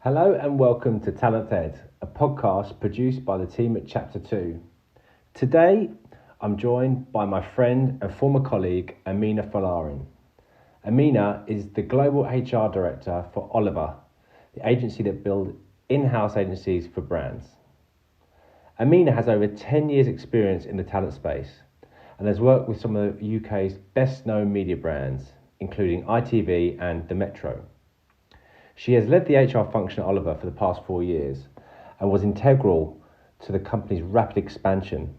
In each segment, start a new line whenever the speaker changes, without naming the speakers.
Hello and welcome to Talent Ed, a podcast produced by the team at Chapter 2. Today, I'm joined by my friend and former colleague, Amina Folarin. Amina is the Global HR Director for Oliver, the agency that builds in-house agencies for brands. Amina has over 10 years experience in the talent space and has worked with some of the UK's best-known media brands, including ITV and The Metro. She has led the HR function at Oliver for the past 4 years and was integral to the company's rapid expansion,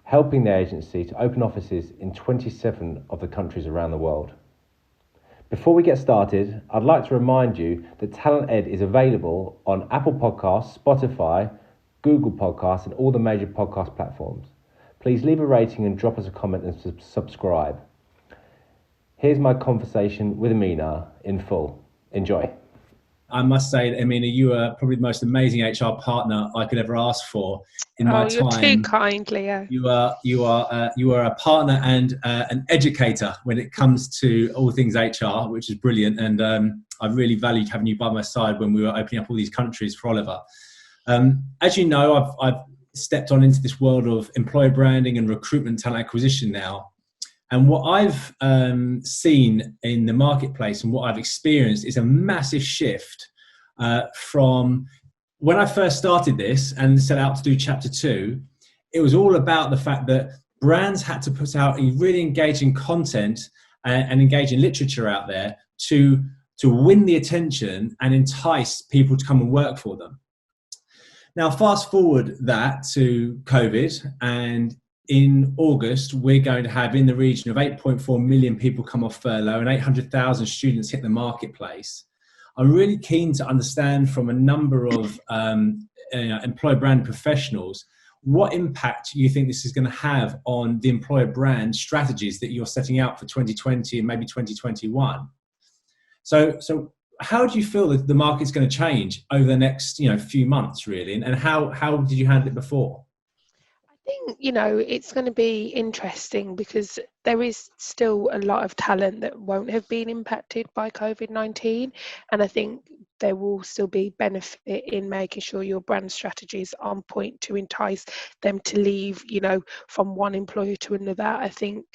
helping the agency to open offices in 27 of the countries around the world. Before we get started, I'd like to remind you that Talent Ed is available on Apple Podcasts, Spotify, Google Podcasts, and all the major podcast platforms. Please leave a rating and drop us a comment and subscribe. Here's my conversation with Amina in full. Enjoy.
I must say that, Amina, you are probably the most amazing HR partner I could ever ask for in my
You're
time.
too kind, Leo.
You are a partner and an educator when it comes to all things HR, which is brilliant. And I really valued having you by my side when we were opening up all these countries for Oliver. As you know, I've stepped on into this world of employer branding and recruitment talent acquisition now. And what I've seen in the marketplace and what I've experienced is a massive shift from when I first started this and set out to do Chapter 2. It was all about the fact that brands had to put out a really engaging content and engaging literature out there to win the attention and entice people to come and work for them. Now, fast forward that to COVID, and in August, we're going to have in the region of 8.4 million people come off furlough and 800,000 students hit the marketplace. I'm really keen to understand from a number of employer brand professionals what impact you think this is going to have on the employer brand strategies that you're setting out for 2020 and maybe 2021. So how do you feel that the market's going to change over the next few months, really? And how did you handle it before?
I think, it's going to be interesting because there is still a lot of talent that won't have been impacted by COVID-19. And I think there will still be benefit in making sure your brand strategy is on point to entice them to leave, from one employer to another. I think,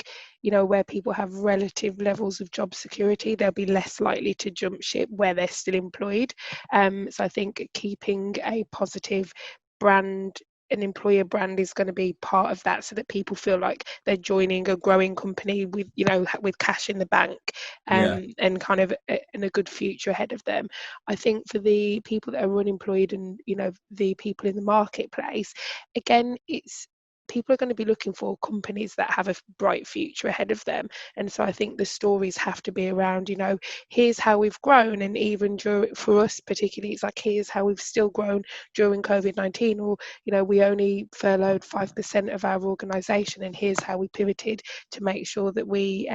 where people have relative levels of job security, they'll be less likely to jump ship where they're still employed. So I think keeping a positive brand, an employer brand, is going to be part of that, so that people feel like they're joining a growing company with with cash in the bank, and kind of in a good future ahead of them. I think for the people that are unemployed and the people in the marketplace, again, it's people are going to be looking for companies that have a bright future ahead of them. And so I think the stories have to be around, here's how we've grown. And even for us particularly, it's like, here's how we've still grown during COVID-19, or, we only furloughed 5% of our organisation, and here's how we pivoted to make sure that we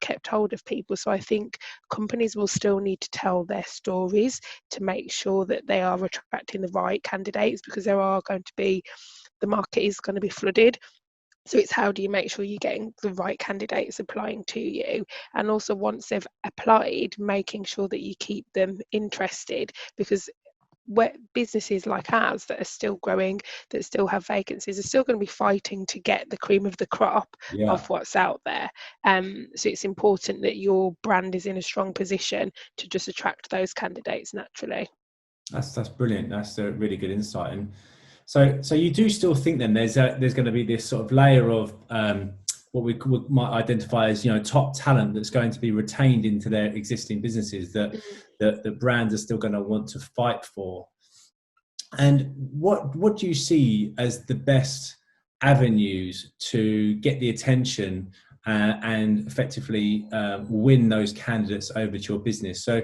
kept hold of people. So I think companies will still need to tell their stories to make sure that they are attracting the right candidates, because the market is going to be flooded. So it's how do you make sure you're getting the right candidates applying to you, and also once they've applied, making sure that you keep them interested, because where businesses like ours that are still growing, that still have vacancies, are still going to be fighting to get the cream of the crop of what's out there. So it's important that your brand is in a strong position to just attract those candidates naturally.
That's brilliant. That's a really good insight. And so you do still think then there's going to be this sort of layer of what we might identify as top talent that's going to be retained into their existing businesses that the brands are still going to want to fight for. And what do you see as the best avenues to get the attention and effectively win those candidates over to your business? So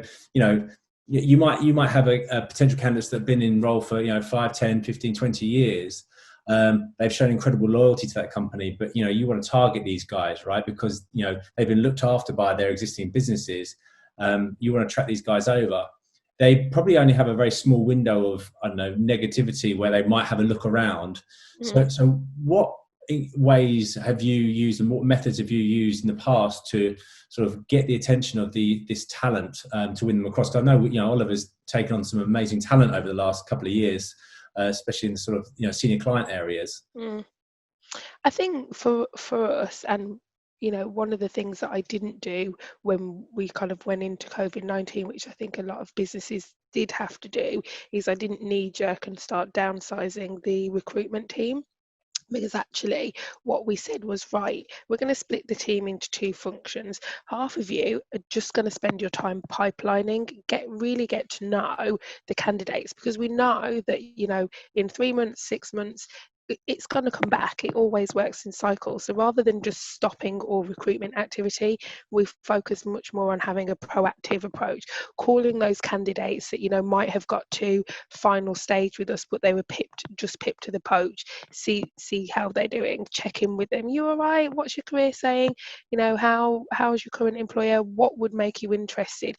you might have a potential candidates that have been in role for 5, 10, 15, 20 years. They've shown incredible loyalty to that company, but you want to target these guys, right? Because they've been looked after by their existing businesses. You want to attract these guys over. They probably only have a very small window of negativity where they might have a look around. So what ways have you used and what methods have you used in the past to sort of get the attention of this talent to win them across? 'Cause I know, Oliver's taken on some amazing talent over the last couple of years, especially in the sort of, senior client areas.
I think for us, and one of the things that I didn't do when we kind of went into COVID-19, which I think a lot of businesses did have to do, is I didn't knee jerk and start downsizing the recruitment team. Because actually what we said was, right, we're going to split the team into two functions. Half of you are just going to spend your time pipelining, really get to know the candidates, because we know that in 3 months, 6 months, it's going to come back. It always works in cycles. So rather than just stopping all recruitment activity, we've focused much more on having a proactive approach, calling those candidates that might have got to final stage with us, but they were pipped to the poach. See how they're doing, check in with them. You all right? What's your career saying? How's your current employer? What would make you interested?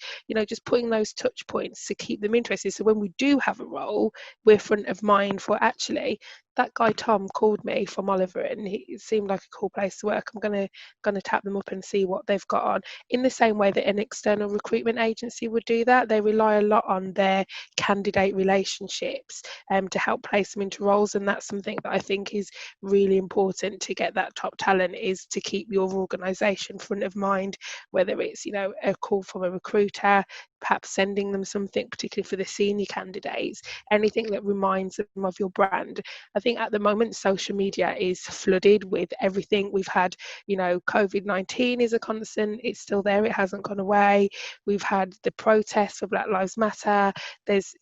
Just putting those touch points to keep them interested, so when we do have a role, we're front of mind for, actually, that guy Tom called me from Oliver, and it seemed like a cool place to work. I'm gonna tap them up and see what they've got on. In the same way that an external recruitment agency would do that, they rely a lot on their candidate relationships to help place them into roles, and that's something that I think is really important to get that top talent, is to keep your organisation front of mind, whether it's a call from a recruiter, perhaps sending them something, particularly for the senior candidates, anything that reminds them of your brand. I think at the moment social media is flooded with everything. We've had, COVID-19 is a constant, it's still there, it hasn't gone away. We've had the protests for Black Lives Matter. There's,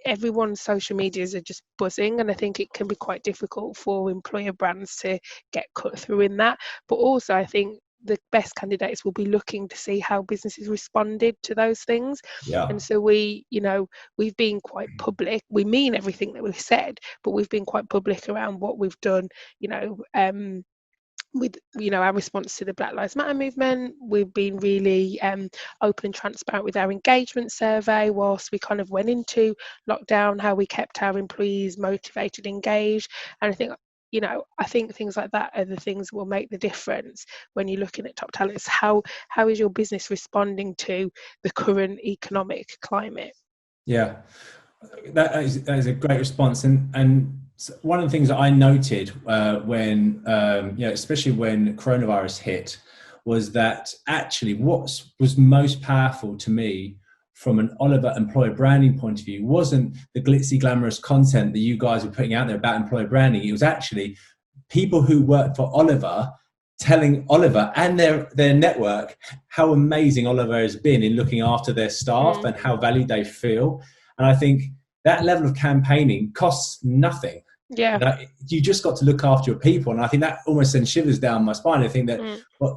everyone's social medias are just buzzing, and I think it can be quite difficult for employer brands to get cut through in that. But also I think the best candidates will be looking to see how businesses responded to those things.
Yeah.
And so we've been quite public. We mean everything that we've said, but we've been quite public around what we've done, with our response to the Black Lives Matter movement. We've been really open and transparent with our engagement survey whilst we kind of went into lockdown, how we kept our employees motivated, engaged. And I think things like that are the things that will make the difference when you're looking at top talents. How is your business responding to the current economic climate?
Yeah, that is a great response. And one of the things that I noted when, especially when coronavirus hit, was that actually what was most powerful to me from an Oliver employer branding point of view wasn't the glitzy, glamorous content that you guys were putting out there about employer branding. It was actually people who worked for Oliver telling Oliver and their network how amazing Oliver has been in looking after their staff and how valued they feel. And I think that level of campaigning costs nothing.
Yeah.
You just got to look after your people. And I think that almost sends shivers down my spine. I think that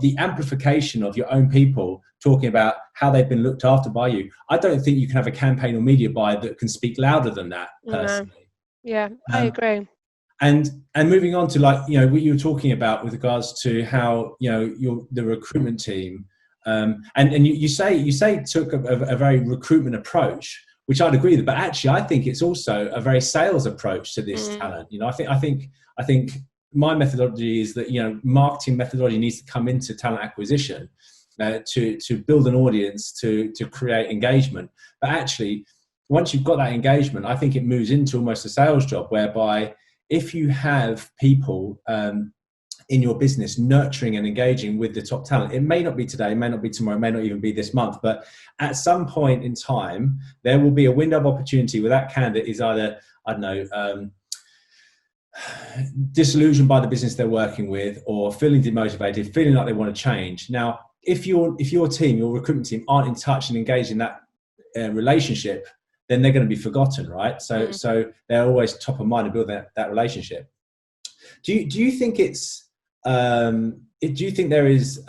the amplification of your own people talking about how they've been looked after by you, I don't think you can have a campaign or media buy that can speak louder than that, personally.
No. Yeah, I agree.
And moving on to what you were talking about with regards to how the recruitment team, and you say took a very recruitment approach, which I'd agree with, but actually I think it's also a very sales approach to this talent. I think my methodology is that marketing methodology needs to come into talent acquisition to build an audience, to create engagement. But actually, once you've got that engagement, I think it moves into almost a sales job, whereby if you have people in your business nurturing and engaging with the top talent, it may not be today, it may not be tomorrow, it may not even be this month, but at some point in time, there will be a window of opportunity where that candidate is either, disillusioned by the business they're working with, or feeling demotivated, feeling like they want to change. Now, if your team, your recruitment team, aren't in touch and engaged in that relationship, then they're going to be forgotten, right? So they're always top of mind and build that relationship. Do you think it's do you think there is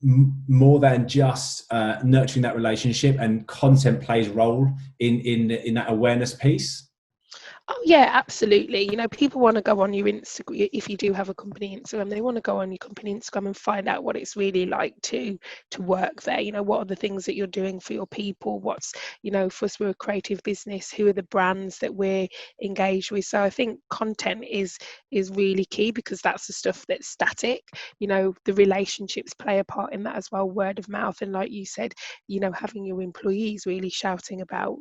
more than just nurturing that relationship, and content plays a role in that awareness piece?
Oh, yeah, absolutely. People want to go on your Instagram. If you do have a company Instagram, they want to go on your company Instagram and find out what it's really like to work there. What are the things that you're doing for your people? What's, for us, we're a creative business. Who are the brands that we're engaged with? So I think content is really key, because that's the stuff that's static. The relationships play a part in that as well, word of mouth. And like you said, having your employees really shouting about,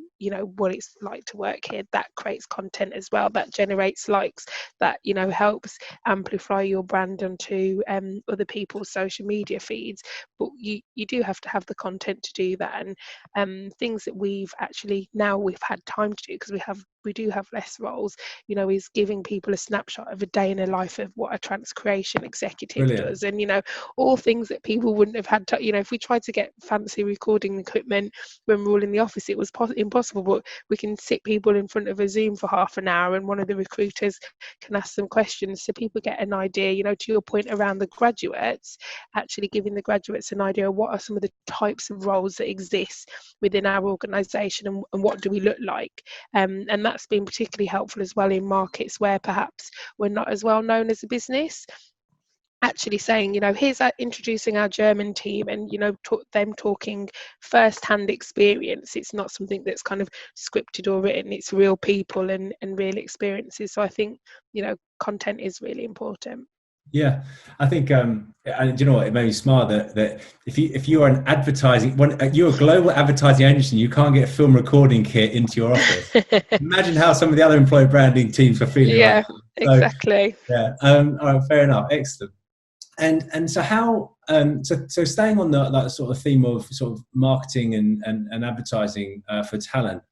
what it's like to work here, that creates content as well, that generates likes, that helps amplify your brand onto other people's social media feeds. But you do have to have the content to do that. And things that we've had time to do, because we do have less roles, is giving people a snapshot of a day in a life of what a trans creation executive
Brilliant.
does. And all things that people wouldn't have had to, if we tried to get fancy recording equipment when we're all in the office, it was impossible. But we can sit people in front of a Zoom for half an hour, and one of the recruiters can ask them questions, so people get an idea. To your point around the graduates, actually giving the graduates an idea of what are some of the types of roles that exist within our organisation, and what do we look like. And that's been particularly helpful as well in markets where perhaps we're not as well known as a business. Actually saying, here's introducing our German team, and them talking first-hand experience. It's not something that's kind of scripted or written. It's real people and real experiences. So I think content is really important.
Yeah, I think, and do you know what? It made me smile that if you are an advertising, you're a global advertising agency, you can't get a film recording kit into your office. Imagine how some of the other employer branding teams are feeling.
Yeah,
Right now.
exactly.
Yeah. All right. Fair enough. Excellent. And so how so staying on the sort of theme of sort of marketing and advertising for talent.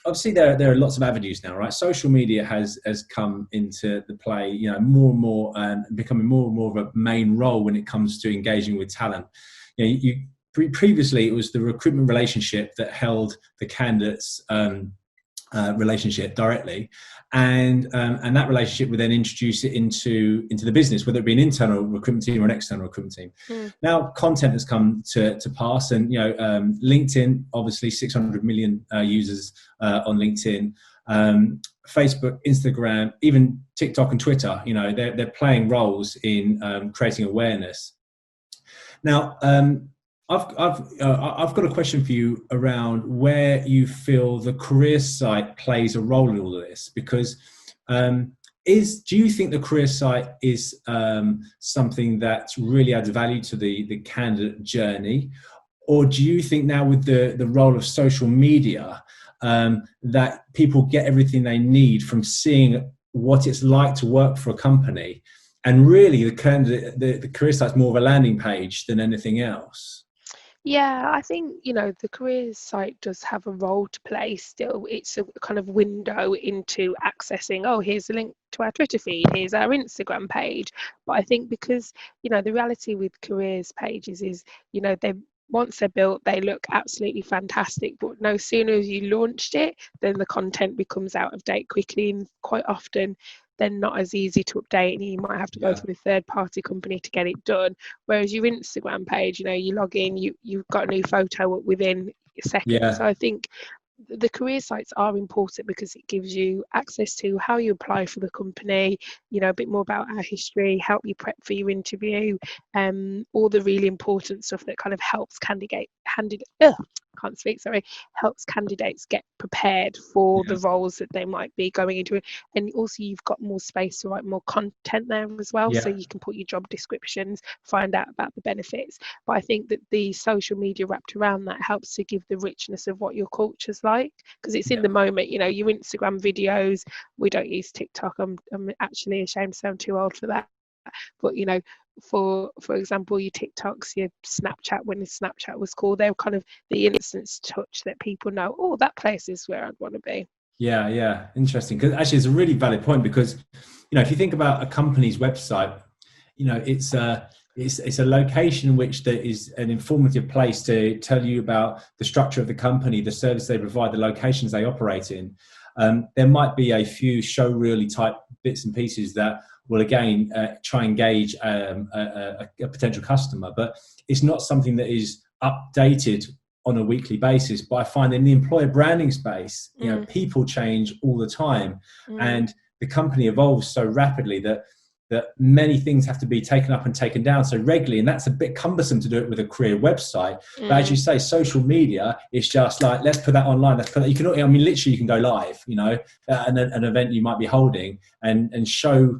Obviously, there are lots of avenues now, right? Social media has come into the play, more and more, and becoming more and more of a main role when it comes to engaging with talent. Previously, it was the recruitment relationship that held the candidates' relationship directly, and that relationship would then introduce it into the business, whether it be an internal recruitment team or an external recruitment team. Now content has come to pass, and LinkedIn, obviously 600 million users on LinkedIn, Facebook, Instagram, even TikTok and Twitter, they're playing roles in creating awareness. Now I've got a question for you around where you feel the career site plays a role in all of this, because do you think the career site is something that really adds value to the candidate journey, or do you think now with the role of social media that people get everything they need from seeing what it's like to work for a company, and really the career site's more of a landing page than anything else?
Yeah, I think, the careers site does have a role to play still. It's a kind of window into accessing, oh, here's a link to our Twitter feed, here's our Instagram page. But I think because, the reality with careers pages is, once they're built, they look absolutely fantastic. But no sooner as you launched it, then the content becomes out of date quickly, and quite often they're not as easy to update, and you might have to go through a third-party company to get it done. Whereas your Instagram page, you log in, you've got a new photo within a second.
Yeah.
So I think the career sites are important because it gives you access to how you apply for the company, a bit more about our history, help you prep for your interview, all the really important stuff that kind of helps helps candidates get prepared for the roles that they might be going into. And also you've got more space to write more content there as well, so you can put your job descriptions, find out about the benefits. But I think that the social media wrapped around that helps to give the richness of what your culture's like, because it's in the moment. Your Instagram videos, we don't use TikTok. I'm actually ashamed to say I'm too old for that. But for example, your TikToks, your Snapchat, when Snapchat was cool, they're kind of the instant touch that people know, oh, that place is where I'd want to be.
Yeah, interesting. Because actually, it's a really valid point, because if you think about a company's website, it's a location in which there is an informative place to tell you about the structure of the company, the service they provide, the locations they operate in. There might be a few showreel type bits and pieces that will again try and engage a potential customer, but it's not something that is updated on a weekly basis, but I find in the employer branding space, people change all the time, and the company evolves so rapidly that many things have to be taken up and taken down so regularly, and that's a bit cumbersome to do it with a career website. But as you say, social media is just like, let's put that online. Let's put that. Literally, you can go live, an event you might be holding, and show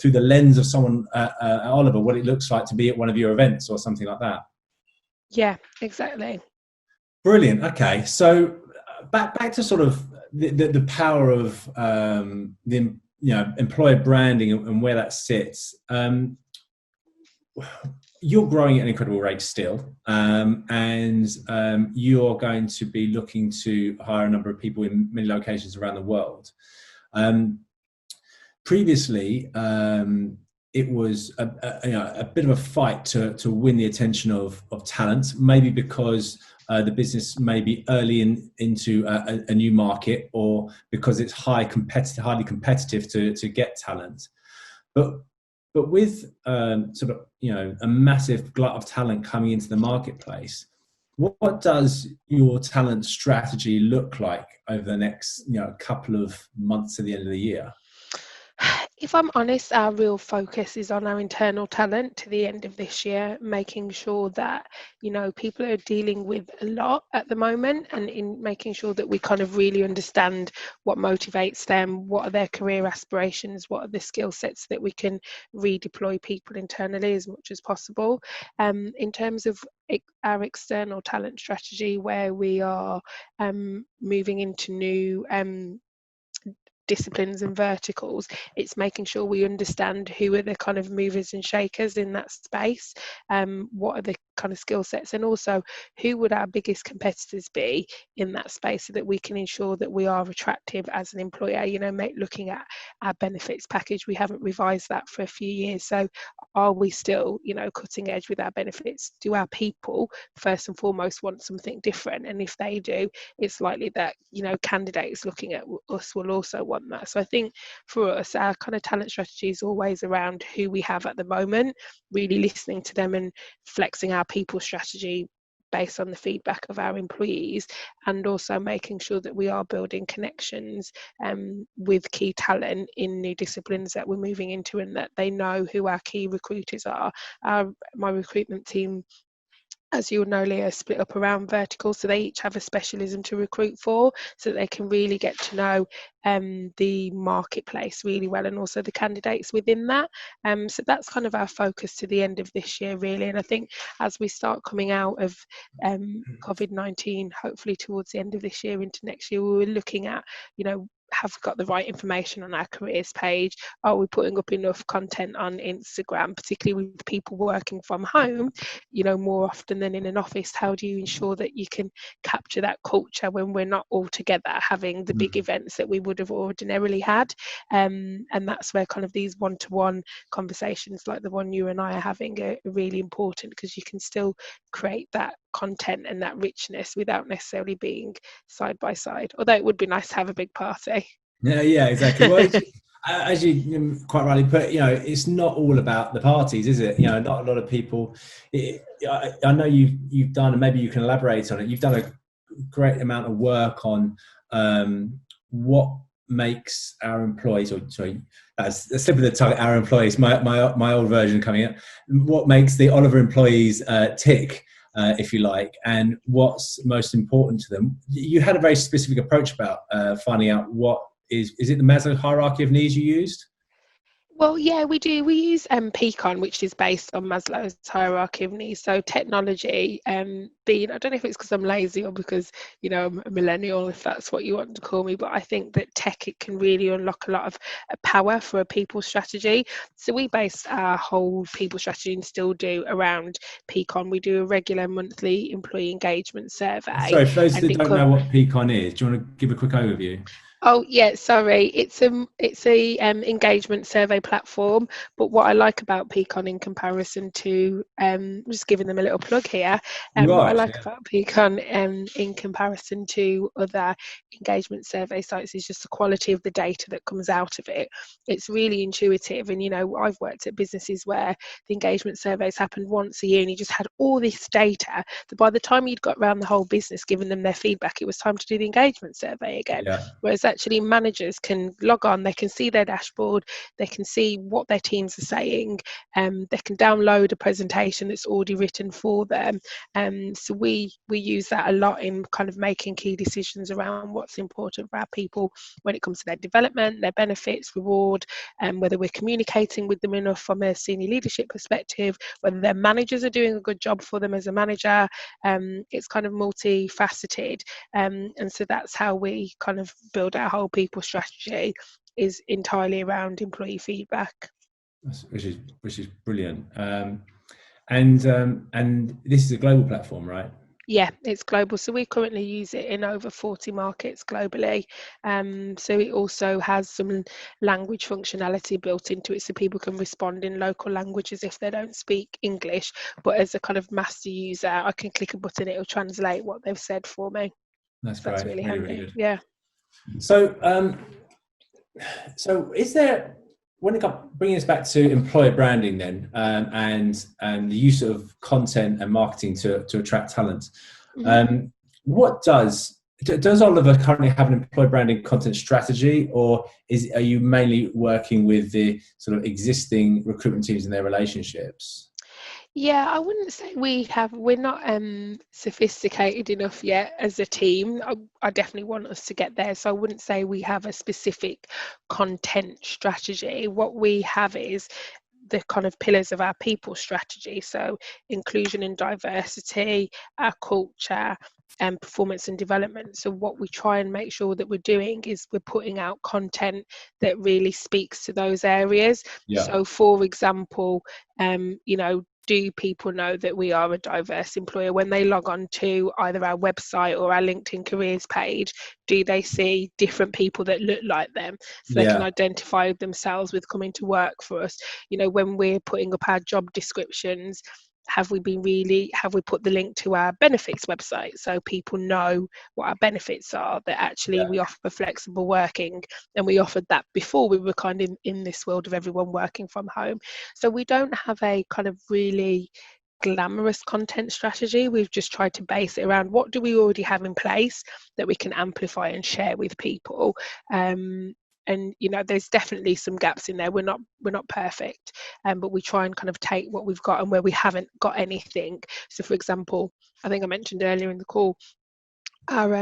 through the lens of someone, Oliver, what it looks like to be at one of your events or something like that.
Yeah, exactly.
Brilliant. Okay, so back to sort of the power of the employer branding and where that sits. You're growing at an incredible rate still, and you're going to be looking to hire a number of people in many locations around the world. Previously, it was a bit of a fight to win the attention of talent, maybe because the business may be early into a new market, or because it's highly competitive to get talent. But with sort of a massive glut of talent coming into the marketplace, what does your talent strategy look like over the next couple of months to the end of the year?
If I'm honest, our real focus is on our internal talent to the end of this year, making sure that, people are dealing with a lot at the moment, and in making sure that we kind of really understand what motivates them, what are their career aspirations, what are the skill sets that we can redeploy people internally as much as possible. In terms of our external talent strategy, where we are moving into new disciplines and verticals, it's making sure we understand who are the kind of movers and shakers in that space, what are the kind of skill sets, and also who would our biggest competitors be in that space, so that we can ensure that we are attractive as an employer. Looking at our benefits package, we haven't revised that for a few years, so are we still cutting edge with our benefits? Do our people first and foremost want something different? And if they do, it's likely that candidates looking at us will also want that. So I think for us, our kind of talent strategy is always around who we have at the moment, really listening to them and flexing our people strategy based on the feedback of our employees, and also making sure that we are building connections with key talent in new disciplines that we're moving into, and that they know who our key recruiters are. My recruitment team, as you know, Leah, split up around verticals, so they each have a specialism to recruit for, so that they can really get to know the marketplace really well, and also the candidates within that. So that's kind of our focus to the end of this year, really. And I think as we start coming out of COVID-19, hopefully towards the end of this year into next year, we're looking at, have we got the right information on our careers page? Are we putting up enough content on Instagram, particularly with people working from home, more often than in an office? How do you ensure that you can capture that culture when we're not all together having the big events that we would have ordinarily had? And that's where kind of these one-to-one conversations like the one you and I are having are really important, because you can still create that content and that richness without necessarily being side by side, although it would be nice to have a big party.
Yeah, exactly. Well, as you quite rightly put, it's not all about the parties, is it? Not a lot of people. I know you've done, and maybe you can elaborate on it. You've done a great amount of work on what makes our employees, or sorry, that's a slip of the tongue. Our employees, my old version coming up. What makes the Oliver employees tick? If you like, and what's most important to them. You had a very specific approach about finding out what is it the Maslow hierarchy of needs you used?
Well, yeah, we do. We use Peakon, which is based on Maslow's hierarchy of needs. So technology, being, I don't know if it's because I'm lazy or because, I'm a millennial, if that's what you want to call me, but I think that tech, it can really unlock a lot of power for a people strategy. So we base our whole people strategy, and still do, around Peakon. We do a regular monthly employee engagement survey.
Sorry, for those that don't know what Peakon is, do you want to give a quick overview?
Oh yeah, sorry. It's a engagement survey platform. But what I like about Peakon in comparison to just giving them a little plug here.
You
What
are
I like
actually,
about Peakon in comparison to other engagement survey sites is just the quality of the data that comes out of it. It's really intuitive, and I've worked at businesses where the engagement surveys happened once a year, and you just had all this data that by the time you'd got around the whole business giving them their feedback, it was time to do the engagement survey again.
yeah.
Whereas actually managers can log on, they can see their dashboard, they can see what their teams are saying, they can download a presentation that's already written for them. So we use that a lot in kind of making key decisions around what's important for our people when it comes to their development, their benefits, reward, and whether we're communicating with them enough from a senior leadership perspective, whether their managers are doing a good job for them as a manager. It's kind of multifaceted, and so that's how we kind of build our whole people strategy, is entirely around employee feedback.
Which is brilliant. And this is a global platform, right?
Yeah, it's global. So we currently use it in over 40 markets globally. So it also has some language functionality built into it, so people can respond in local languages if they don't speak English. But as a kind of master user, I can click a button, it'll translate what they've said for me.
That's
So that's
great.
really
Really, really
handy.
good.
Yeah.
So is there, when it comes bringing us back to employer branding then, and the use of content and marketing to attract talent, what does Oliver currently have an employer branding content strategy, or are you mainly working with the sort of existing recruitment teams and their relationships?
Yeah, I wouldn't say we're not sophisticated enough yet as a team. I definitely want us to get there. So I wouldn't say we have a specific content strategy. What we have is the kind of pillars of our people strategy. So inclusion and diversity, our culture, and performance and development. So what we try and make sure that we're doing is we're putting out content that really speaks to those areas.
Yeah.
So for example, do people know that we are a diverse employer? When they log on to either our website or our LinkedIn careers page, do they see different people that look like them, so they can
Yeah.
identify themselves with coming to work for us? When we're putting up our job descriptions, have we put the link to our benefits website so people know what our benefits are, that actually
Yeah.
we offer flexible working, and we offered that before we were kind of in this world of everyone working from home. So we don't have a kind of really glamorous content strategy. We've just tried to base it around what do we already have in place that we can amplify and share with people. And there's definitely some gaps in there. We're not perfect, but we try and kind of take what we've got, and where we haven't got anything. So for example, I think I mentioned earlier in the call, our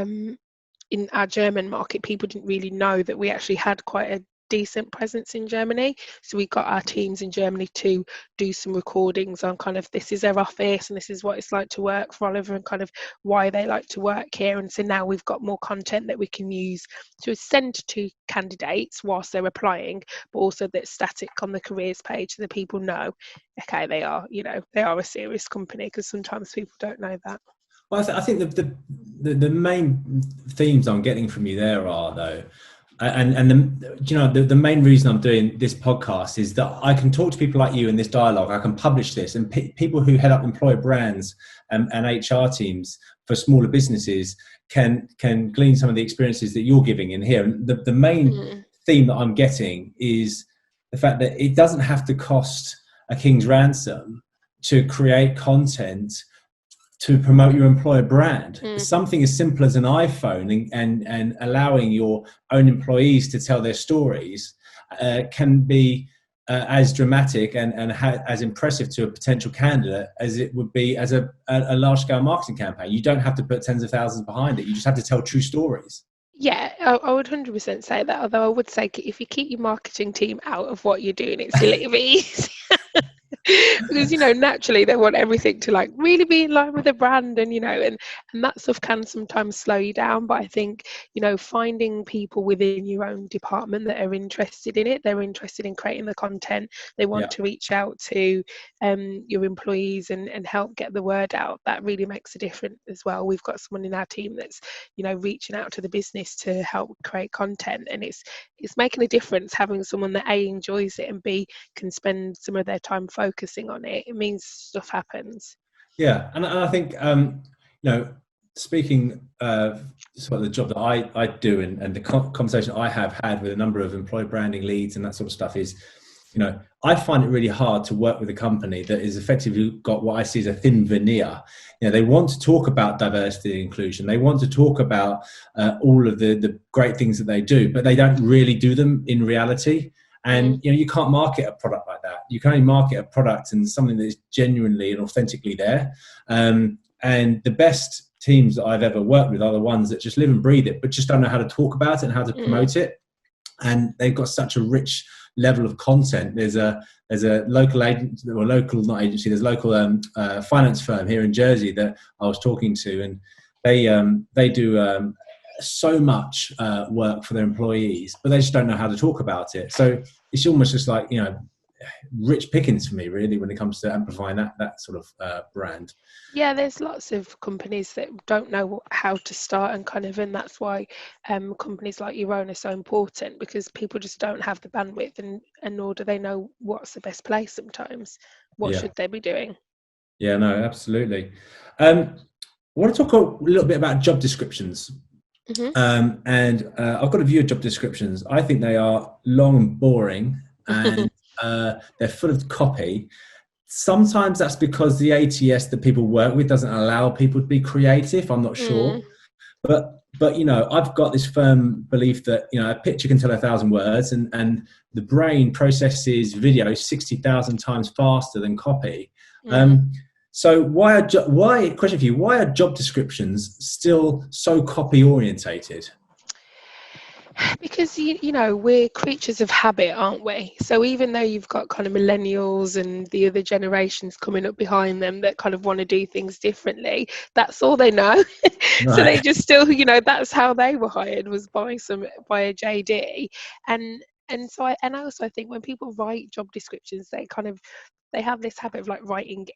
in our German market, people didn't really know that we actually had quite a decent presence in Germany. So we got our teams in Germany to do some recordings on kind of, this is their office and this is what it's like to work for Oliver, and kind of why they like to work here. And so now we've got more content that we can use to send to candidates whilst they're applying, but also that's static on the careers page so that people know, okay, they are a serious company, because sometimes people don't know that.
Well, I think the main themes I'm getting from you there are, though, and the main reason I'm doing this podcast is that I can talk to people like you in this dialogue. I can publish this, and people who head up employer brands and HR teams for smaller businesses can glean some of the experiences that you're giving in here. And the main theme that I'm getting is the fact that it doesn't have to cost a king's ransom to create content to promote your employer brand. Something as simple as an iPhone and allowing your own employees to tell their stories can be as dramatic and as impressive to a potential candidate as it would be as a large-scale marketing campaign. You don't have to put tens of thousands behind it. You just have to tell true stories.
Yeah, I would 100% say that. Although I would say if you keep your marketing team out of what you're doing, it's a little bit easier. Because naturally they want everything to like really be in line with the brand, and and that stuff can sometimes slow you down. But I think finding people within your own department that are interested in it, they're interested in creating the content, they want
Yeah.
to reach out to your employees and help get the word out, that really makes a difference as well. We've got someone in our team that's reaching out to the business to help create content, and it's making a difference having someone that A, enjoys it, and B, can spend some of their time focusing on it. It means stuff happens.
Yeah, and I think speaking of sort of the job that I do, and the conversation I have had with a number of employer branding leads and that sort of stuff is, I find it really hard to work with a company that is effectively got what I see as a thin veneer. They want to talk about diversity and inclusion. They want to talk about all of the great things that they do, but they don't really do them in reality. And you can't market a product like that. You can only market a product and something that is genuinely and authentically there. And the best teams that I've ever worked with are the ones that just live and breathe it, but just don't know how to talk about it and how to promote it. And they've got such a rich level of content. There's a local agency, or local, not agency, there's a local finance firm here in Jersey that I was talking to, and they do so much work for their employees, but they just don't know how to talk about it. So it's almost just like, rich pickings for me, really, when it comes to amplifying that sort of brand.
Yeah, there's lots of companies that don't know how to start, and that's why companies like your own are so important, because people just don't have the bandwidth, and nor do they know what's the best place sometimes. What should they be doing?
Yeah, no, absolutely. I want to talk a little bit about job descriptions. And I've got a view of job descriptions. I think they are long and boring, and they're full of copy. Sometimes that's because the ATS that people work with doesn't allow people to be creative. I'm not sure, but I've got this firm belief that a picture can tell 1,000 words, and the brain processes video 60,000 times faster than copy. So question for you, why are job descriptions still so copy orientated?
Because we're creatures of habit, aren't we? So even though you've got kind of millennials and the other generations coming up behind them that kind of want to do things differently, that's all they know. So they just still, that's how they were hired, was by a JD. And I also think when people write job descriptions, they have this habit of like writing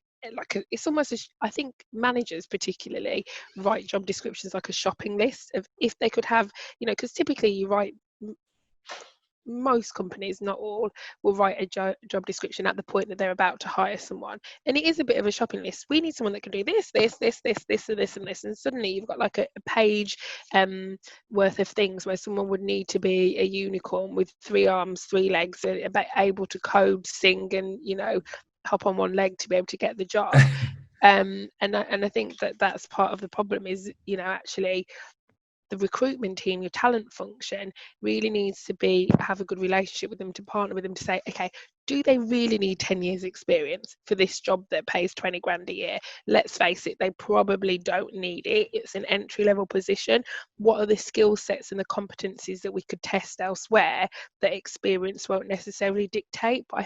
it's almost I think managers particularly write job descriptions like a shopping list of if they could have, because typically you write, most companies, not all, will write a job description at the point that they're about to hire someone, and it is a bit of a shopping list. We need someone that can do this, and this, and suddenly you've got like a page worth of things where someone would need to be a unicorn with 3 arms, 3 legs, able to code, sing, and hop on 1 leg to be able to get the job. And I think that's part of the problem is, actually the recruitment team, your talent function, really needs to have a good relationship with them, to partner with them, to say, okay, do they really need 10 years experience for this job that pays 20 grand a year? Let's face it, they probably don't need it. It's an entry level position. What are the skill sets and the competencies that we could test elsewhere that experience won't necessarily dictate? But I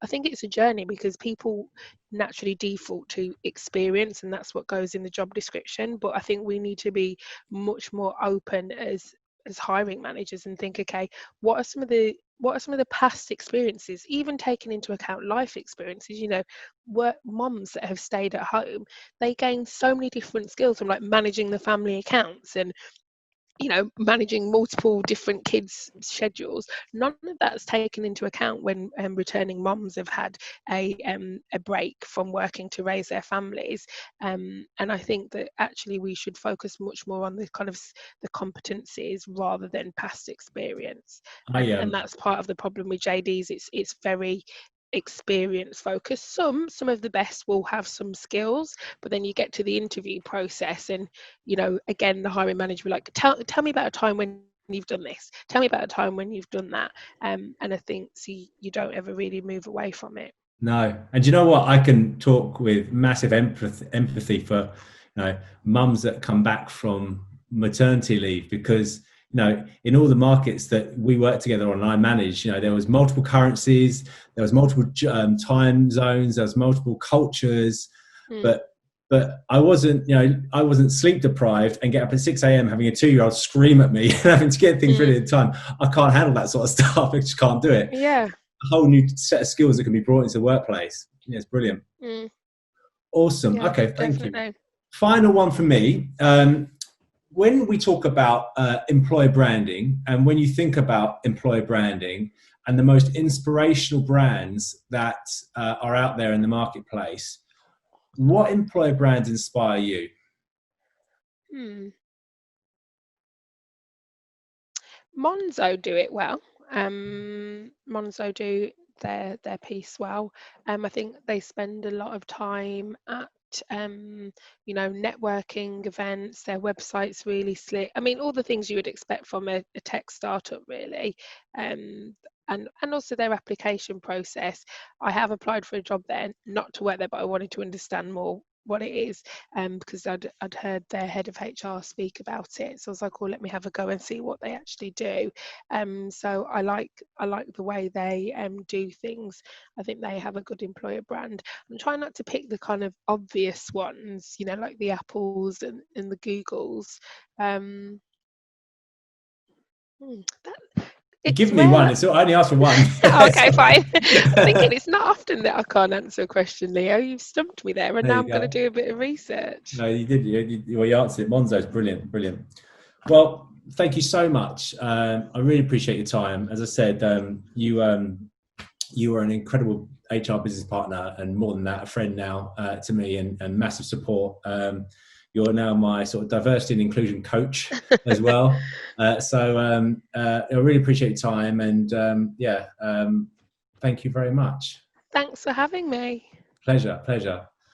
think it's a journey, because people naturally default to experience, and that's what goes in the job description. But I think we need to be much more open as hiring managers and think, okay, what are some of the past experiences, even taking into account life experiences, work moms that have stayed at home, they gain so many different skills from like managing the family accounts and managing multiple different kids' schedules. None of that's taken into account when returning moms have had a break from working to raise their families. And I think that actually we should focus much more on the kind of the competencies rather than past experience. And that's part of the problem with JDs. It's very experience focused. Some of the best will have some skills, but then you get to the interview process and again the hiring manager will like, tell me about a time when you've done this, tell me about a time when you've done that, and I think you don't ever really move away from it.
No. And you know what, I can talk with massive empathy for mums that come back from maternity leave, because in all the markets that we work together on and I manage, there was multiple currencies, there was multiple time zones, there was multiple cultures, but I wasn't sleep deprived and get up at 6 a.m. having a 2-year-old scream at me and having to get things ready at the time. I can't handle that sort of stuff. I just can't do it.
Yeah.
A whole new set of skills that can be brought into the workplace. Yeah, it's brilliant. Awesome.
Yeah,
okay, thank
definitely.
you. Final one for me. When we talk about employer branding, and when you think about employer branding and the most inspirational brands that are out there in the marketplace, what employer brands inspire you?
Monzo do it well. Monzo do their piece well. I think they spend a lot of time at networking events. Their website's really slick. I mean, all the things you would expect from a tech startup, really. And also their application process. I have applied for a job there, not to work there, but I wanted to understand more what it is, because I'd heard their head of HR speak about it. So I was like, let me have a go and see what they actually do. So I like the way they do things. I think they have a good employer brand. I'm trying not to pick the kind of obvious ones, like the Apples and the Googles.
Give me one. I only asked for one.
Okay, fine. I'm thinking it's not often that I can't answer a question, Leo. You've stumped me there, and now I'm going to do a bit of research.
No, you did. You answered it. Monzo's brilliant. Well, thank you so much. I really appreciate your time. As I said, you are an incredible HR business partner, and more than that, a friend now to me, and massive support. You're now my sort of diversity and inclusion coach as well. So I really appreciate your time, and thank you very much.
Thanks for having me.
Pleasure.